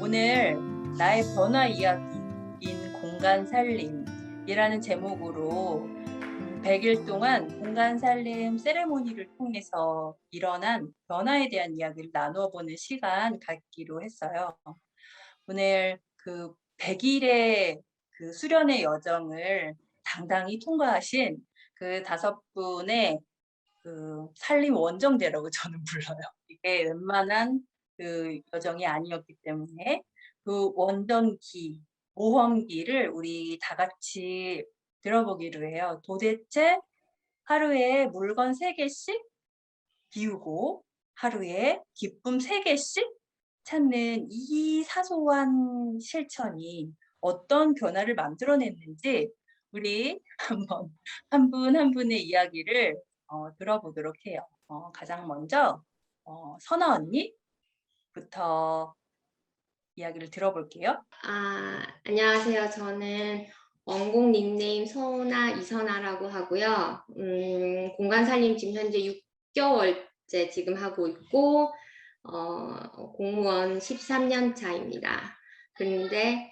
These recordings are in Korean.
오늘 나의 변화 이야기인 공간 살림이라는 제목으로 100일 동안 공간 살림 세레모니를 통해서 일어난 변화에 대한 이야기를 나누어 보는 시간 갖기로 했어요. 오늘 그 100일의 그 수련의 여정을 당당히 통과하신 그 5분의 그 살림 원정대라고 저는 불러요. 이게 웬만한 그 여정이 아니었기 때문에 그 원정기, 모험기를 우리 다 같이 들어보기로 해요. 도대체 하루에 물건 3개씩 비우고 하루에 기쁨 3개씩 찾는 이 사소한 실천이 어떤 변화를 만들어냈는지 우리 한번 한 분 한 분의 이야기를 들어보도록 해요. 가장 먼저 선아 언니부터 이야기를 들어볼게요. 안녕하세요. 저는 원곡 닉네임 서은아 이선아라고 하고요. 공간살림 지금 현재 6개월째 지금 하고 있고, 공무원 13년 차입니다. 그런데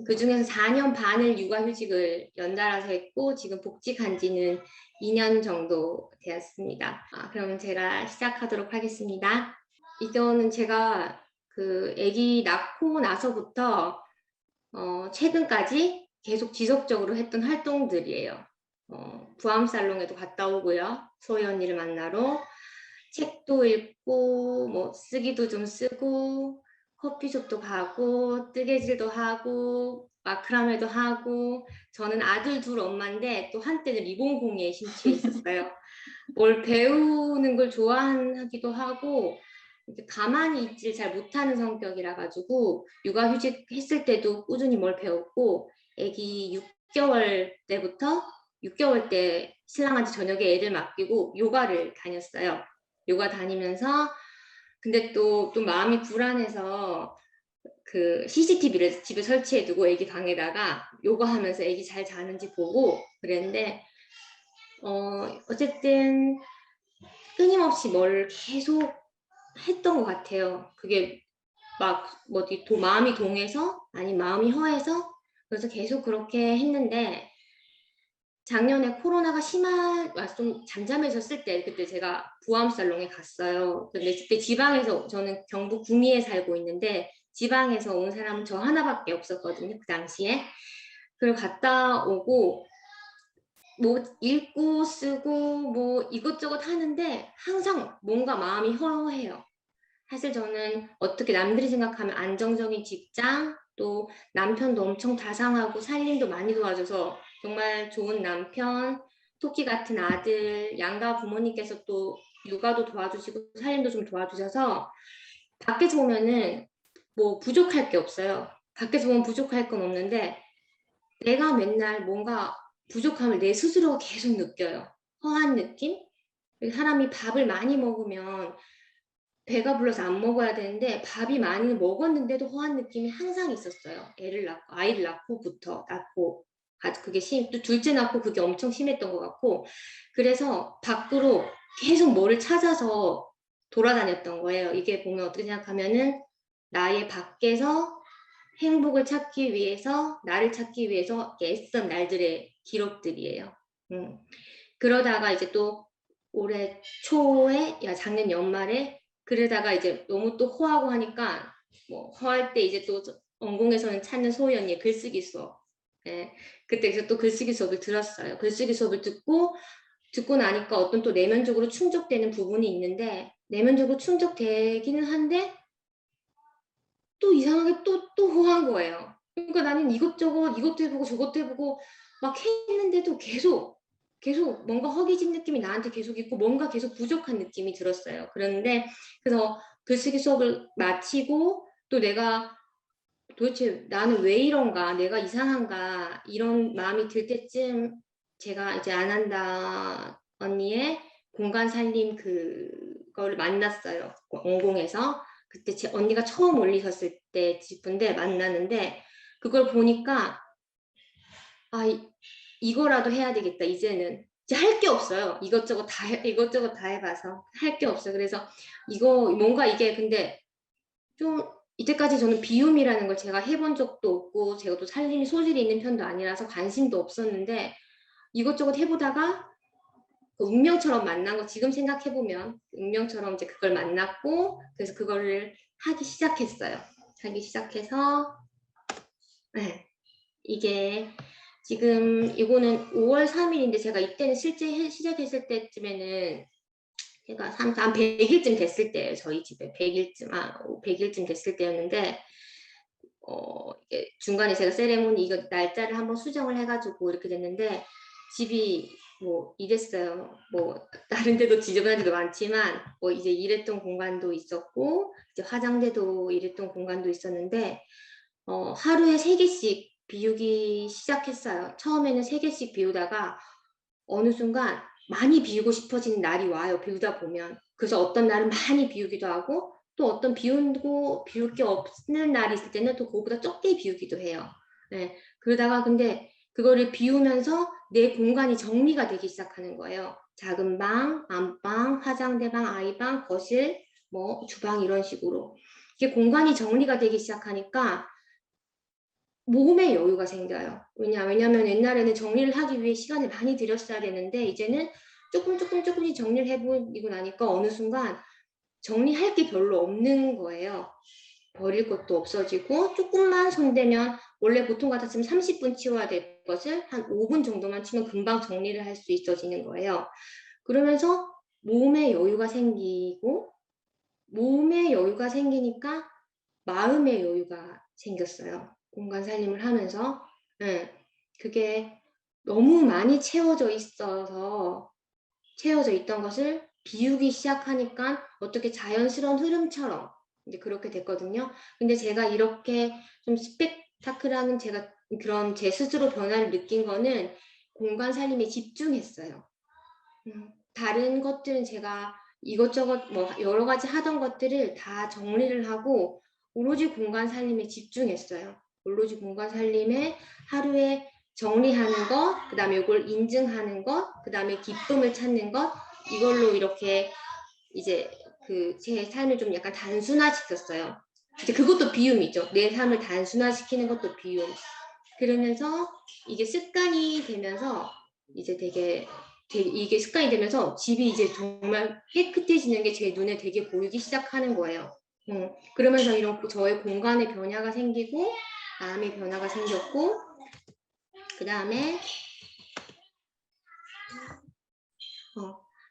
그중에서 4년 반을 육아휴직을 연달아서 했고, 지금 복직한 지는 2년 정도 되었습니다. 그러면 제가 시작하도록 하겠습니다. 이거는 제가 아기 낳고 나서부터 최근까지 계속 지속적으로 했던 활동들이에요. 부암살롱에도 갔다 오고요. 소희 언니를 만나러 책도 읽고 뭐 쓰기도 좀 쓰고 커피숍도 가고 뜨개질도 하고 마크라메도 하고. 저는 아들 둘 엄마인데 또 한때는 리본공예에 심취해 있었어요. 뭘 배우는 걸 좋아하기도 하고 가만히 있질 잘 못하는 성격이라 가지고 육아휴직 했을 때도 꾸준히 뭘 배웠고, 아기 6개월 때 신랑한테 저녁에 애를 맡기고 요가를 다녔어요. 요가 다니면서 근데 또 마음이 불안해서 CCTV를 집에 설치해두고 아기 방에다가 요가하면서 아기 잘 자는지 보고 그랬는데, 어쨌든 끊임없이 뭘 계속 했던 것 같아요. 그게 막 마음이 동해서 아니 마음이 허해서, 그래서 계속 그렇게 했는데 작년에 코로나가 좀 잠잠해졌을 때 그때 제가 부암살롱에 갔어요. 근데 그때 지방에서, 저는 경북 구미에 살고 있는데 지방에서 온 사람은 저 하나밖에 없었거든요, 그 당시에. 그리고 갔다 오고 뭐 읽고 쓰고 뭐 이것저것 하는데 항상 뭔가 마음이 허해요. 사실 저는 어떻게 남들이 생각하면 안정적인 직장, 또 남편도 엄청 다상하고 살림도 많이 도와줘서 정말 좋은 남편, 토끼 같은 아들, 양가 부모님께서 또 육아도 도와주시고 살림도 좀 도와주셔서 밖에서 보면은 뭐 부족할 게 없어요. 밖에서 보면 부족할 건 없는데 내가 맨날 뭔가 부족함을 내 스스로 계속 느껴요. 허한 느낌? 사람이 밥을 많이 먹으면 배가 불러서 안 먹어야 되는데 밥이 많이 먹었는데도 허한 느낌이 항상 있었어요. 아이를 낳고부터 그게 또 둘째 낳고 그게 엄청 심했던 것 같고, 그래서 밖으로 계속 뭐를 찾아서 돌아다녔던 거예요. 이게 보면 어떻게 생각하면은 나의 밖에서 행복을 찾기 위해서, 나를 찾기 위해서 애쓴 날들의 기록들이에요. 그러다가 이제 또 올해 초에, 작년 연말에 그러다가 이제 너무 또 허하고 하니까 뭐 허할 때 이제 또 원공에서는 찾는 소희 언니의 글쓰기 수업. 예, 그때 그래서 또 글쓰기 수업을 들었어요. 글쓰기 수업을 듣고 나니까 어떤 또 내면적으로 충족되는 부분이 있는데, 내면적으로 충족되기는 한데 또 이상하게 또 허한 거예요. 그러니까 나는 이것저것 이것도 해보고 저것도 해보고 막 했는데도 계속 뭔가 허기진 느낌이 나한테 계속 있고 뭔가 계속 부족한 느낌이 들었어요. 그래서 글쓰기 수업을 마치고 또 내가 도대체 나는 왜 이런가, 내가 이상한가 이런 마음이 들 때쯤 제가 이제 안한다 언니의 공간 살림 그거를 만났어요. 원공에서. 그때 제 언니가 처음 올리셨을 때 집인데 만났는데, 그걸 보니까 이거라도 해야 되겠다. 이제는 이제 할 게 없어요. 이것저것 다 해봐서 할 게 없어요. 그래서 이거 뭔가 이게 근데 좀 이때까지 저는 비움이라는 걸 제가 해본 적도 없고 제가 또 살림이 소질이 있는 편도 아니라서 관심도 없었는데 이것저것 해보다가 그 운명처럼 만난 거 지금 생각해보면 운명처럼 이제 그걸 만났고 그래서 그거를 하기 시작했어요. 하기 시작해서 네, 이게 지금 이거는 5월 3일인데 제가 이때는 실제 시작했을 때쯤에는 제가 한 100일쯤 됐을 때예요. 저희 집에 100일쯤 됐을 때였는데 이게 중간에 제가 세레모니 이거 날짜를 한번 수정을 해가지고 이렇게 됐는데 집이 뭐 이랬어요. 뭐 다른 데도 지저분한 데도 많지만 뭐 이제 일했던 공간도 있었고 이제 화장대도 일했던 공간도 있었는데 하루에 3개씩 비우기 시작했어요. 처음에는 3개씩 비우다가 어느 순간 많이 비우고 싶어지는 날이 와요. 비우다 보면. 그래서 어떤 날은 많이 비우기도 하고 또 어떤 비울 게 없는 날이 있을 때는 또 그거보다 적게 비우기도 해요. 네. 그러다가 근데 그거를 비우면서 내 공간이 정리가 되기 시작하는 거예요. 작은 방, 안방, 화장대방, 아이방, 거실, 뭐 주방 이런 식으로. 이게 공간이 정리가 되기 시작하니까 몸에 여유가 생겨요. 왜냐하면 옛날에는 정리를 하기 위해 시간을 많이 들였어야 되는데 이제는 조금씩 정리를 해보고 나니까 어느 순간 정리할 게 별로 없는 거예요. 버릴 것도 없어지고 조금만 손대면 원래 보통 같았으면 30분 치워야 될 것을 한 5분 정도만 치면 금방 정리를 할 수 있어지는 거예요. 그러면서 몸에 여유가 생기고 몸에 여유가 생기니까 마음의 여유가 생겼어요. 공간 살림을 하면서. 네, 그게 너무 많이 채워져 있던 것을 비우기 시작하니까 어떻게 자연스러운 흐름처럼 이제 그렇게 됐거든요. 근데 제가 이렇게 좀 스펙타클한 제가 그런 제 스스로 변화를 느낀 거는 공간 살림에 집중했어요. 다른 것들은 제가 이것저것 뭐 여러 가지 하던 것들을 다 정리를 하고 오로지 공간 살림에 집중했어요. 오로지 공간 살림에 하루에 정리하는 것, 그 다음에 이걸 인증하는 것, 그 다음에 기쁨을 찾는 것, 이걸로 이렇게 이제 그 제 삶을 좀 약간 단순화시켰어요. 이제 그것도 비움이죠. 내 삶을 단순화시키는 것도 비움. 그러면서 이게 습관이 되면서 이제 되게 이게 습관이 되면서 집이 이제 정말 깨끗해지는 게 제 눈에 되게 보이기 시작하는 거예요. 그러면서 이런 저의 공간의 변화가 생기고 마음의 변화가 생겼고 그 다음에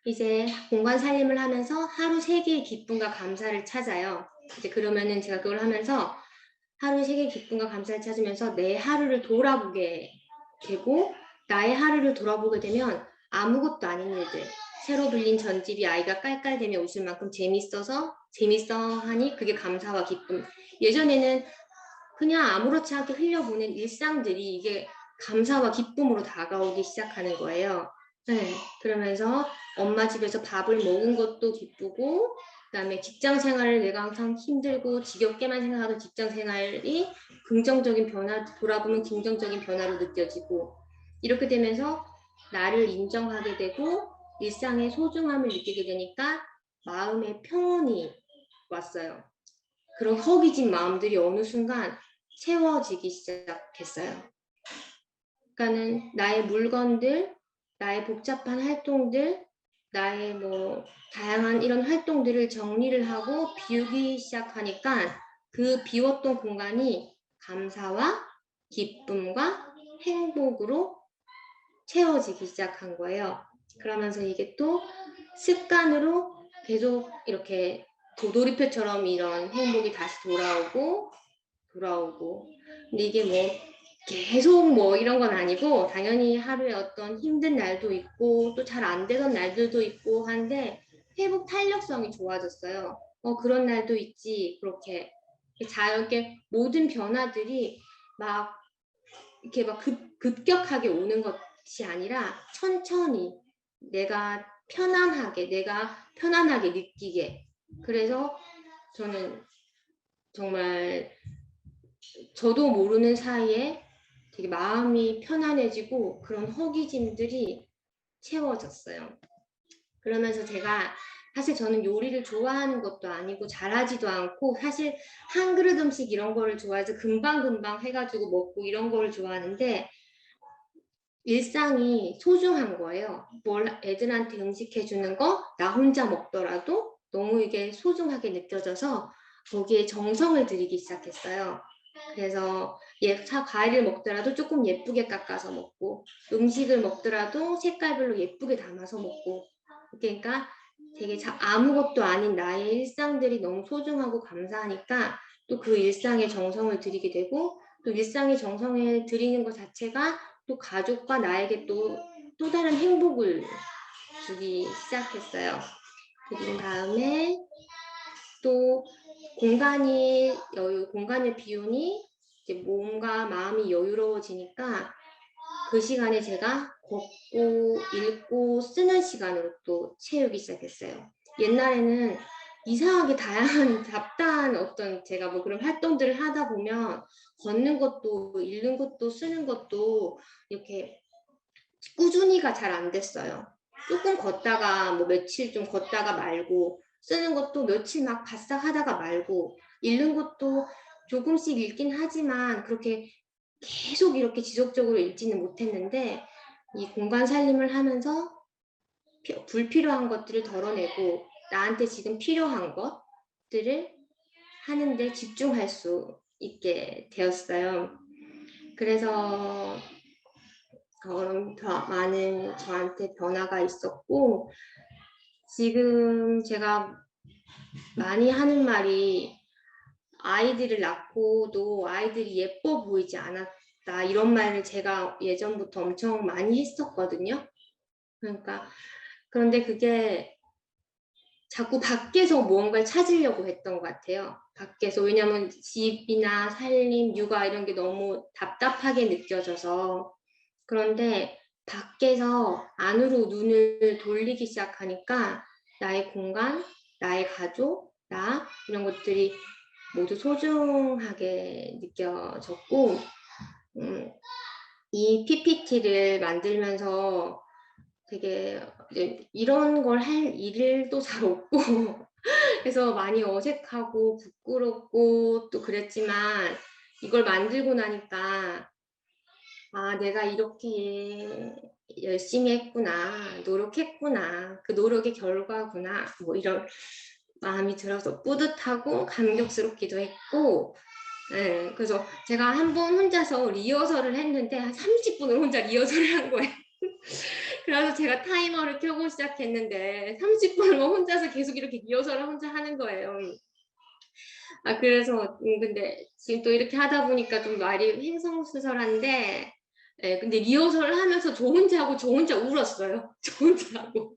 이제 공간 살림을 하면서 하루 3개의 기쁨과 감사를 찾아요. 이제 그러면은 제가 그걸 하면서 하루 3개의 기쁨과 감사를 찾으면서 내 하루를 돌아보게 되고 나의 하루를 돌아보게 되면 아무것도 아닌 일들 새로 빌린 전집이 아이가 깔깔대며 웃을 만큼 재밌어 하니 그게 감사와 기쁨. 예전에는 그냥 아무렇지 않게 흘려보낸 일상들이 이게 감사와 기쁨으로 다가오기 시작하는 거예요. 네, 그러면서 엄마 집에서 밥을 먹은 것도 기쁘고 그다음에 직장 생활을 내가 항상 힘들고 지겹게만 생각하던 직장 생활이 긍정적인 변화 돌아보면 긍정적인 변화로 느껴지고 이렇게 되면서 나를 인정하게 되고 일상의 소중함을 느끼게 되니까 마음의 평온이 왔어요. 그런 허기진 마음들이 어느 순간 채워지기 시작했어요. 그러니까는 나의 물건들, 나의 복잡한 활동들, 나의 뭐 다양한 이런 활동들을 정리를 하고 비우기 시작하니까 그 비웠던 공간이 감사와 기쁨과 행복으로 채워지기 시작한 거예요. 그러면서 이게 또 습관으로 계속 이렇게 도돌이표처럼 이런 행복이 다시 돌아오고 근데 이게 뭐 계속 뭐 이런 건 아니고 당연히 하루에 어떤 힘든 날도 있고 또 잘 안 되던 날들도 있고 한데 회복 탄력성이 좋아졌어요. 그런 날도 있지. 그렇게 자연게 모든 변화들이 막 이렇게 막 급격하게 오는 것이 아니라 천천히 내가 편안하게 느끼게. 그래서 저는 정말 저도 모르는 사이에 되게 마음이 편안해지고 그런 허기짐들이 채워졌어요. 그러면서 제가 사실 저는 요리를 좋아하는 것도 아니고 잘하지도 않고 사실 한 그릇 음식 이런 거를 좋아해서 금방금방 해가지고 먹고 이런 거를 좋아하는데 일상이 소중한 거예요. 뭘 애들한테 음식해 주는 거, 나 혼자 먹더라도 너무 이게 소중하게 느껴져서 거기에 정성을 들이기 시작했어요. 그래서 과일을 먹더라도 조금 예쁘게 깎아서 먹고 음식을 먹더라도 색깔별로 예쁘게 담아서 먹고 그러니까 되게 아무것도 아닌 나의 일상들이 너무 소중하고 감사하니까 또 그 일상에 정성을 들이게 되고 또 일상에 정성을 들이는 것 자체가 또 가족과 나에게 또 다른 행복을 주기 시작했어요. 그린 다음에 또 공간을 비우니 이제 몸과 마음이 여유로워지니까 그 시간에 제가 걷고 읽고 쓰는 시간으로 또 채우기 시작했어요. 옛날에는 이상하게 다양한 잡다한 어떤 제가 뭐 그런 활동들을 하다 보면 걷는 것도 읽는 것도 쓰는 것도 이렇게 꾸준히가 잘 안 됐어요. 조금 걷다가 뭐 며칠 좀 걷다가 말고 쓰는 것도 며칠 막 바싹 하다가 말고 읽는 것도 조금씩 읽긴 하지만 그렇게 계속 이렇게 지속적으로 읽지는 못했는데 이 공간 살림을 하면서 불필요한 것들을 덜어내고 나한테 지금 필요한 것들을 하는데 집중할 수 있게 되었어요. 그래서 더 많은 저한테 변화가 있었고 지금 제가 많이 하는 말이 아이들을 낳고도 아이들이 예뻐 보이지 않았다 이런 말을 제가 예전부터 엄청 많이 했었거든요. 그러니까 그런데 그게 자꾸 밖에서 무언가를 찾으려고 했던 것 같아요. 밖에서 왜냐하면 집이나 살림, 육아 이런 게 너무 답답하게 느껴져서 그런데 밖에서 안으로 눈을 돌리기 시작하니까 나의 공간, 나의 가족, 나 이런 것들이 모두 소중하게 느껴졌고 이 PPT를 만들면서 되게 이런 걸 할 일도 잘 없고 그래서 많이 어색하고 부끄럽고 또 그랬지만 이걸 만들고 나니까 아, 내가 이렇게 열심히 했구나, 노력했구나, 그 노력의 결과구나, 뭐 이런 마음이 들어서 뿌듯하고 감격스럽기도 했고, 네, 그래서 제가 한 번 혼자서 리허설을 했는데 한 30분을 혼자 리허설을 한 거예요. 그래서 제가 타이머를 켜고 시작했는데 30분을 혼자서 계속 이렇게 리허설을 혼자 하는 거예요. 아, 그래서 근데 지금 또 이렇게 하다 보니까 좀 말이 횡성수설한데 네, 근데 리허설을 하면서 저 혼자 하고 저 혼자 울었어요. 저 혼자 하고.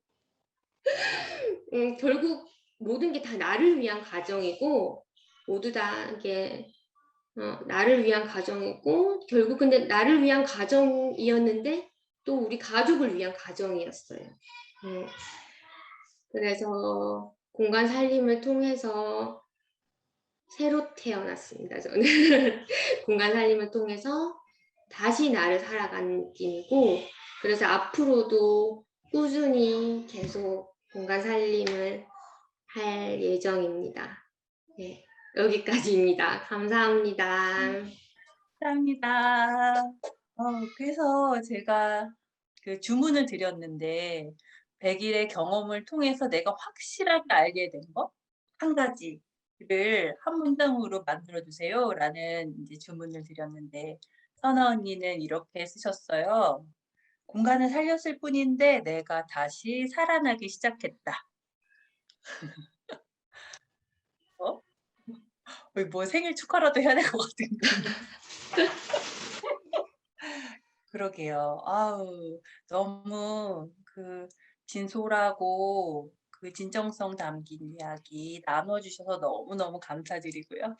결국 모든 게 다 나를 위한 과정이고 모두 다 이게 나를 위한 과정이고 결국 근데 나를 위한 과정이었는데 또 우리 가족을 위한 과정이었어요. 그래서 공간 살림을 통해서 새로 태어났습니다. 저는 공간 살림을 통해서 다시 나를 살아가는 느낌이고 그래서 앞으로도 꾸준히 계속 공간 살림을 할 예정입니다. 네, 여기까지입니다. 감사합니다. 감사합니다. 그래서 제가 그 주문을 드렸는데 100일의 경험을 통해서 내가 확실하게 알게 된 거 한 가지를 한 문장으로 만들어 주세요라는 이제 주문을 드렸는데 선아 언니는 이렇게 쓰셨어요. 공간을 살렸을 뿐인데 내가 다시 살아나기 시작했다. 어? 뭐 생일 축하라도 해야 될 것 같은데. 그러게요. 아우, 너무 그 진솔하고 그 진정성 담긴 이야기 나눠주셔서 너무너무 감사드리고요.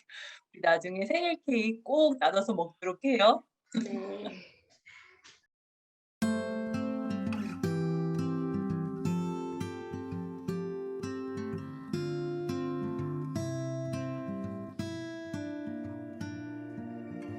우리 나중에 생일 케이크 꼭 나눠서 먹도록 해요. 네.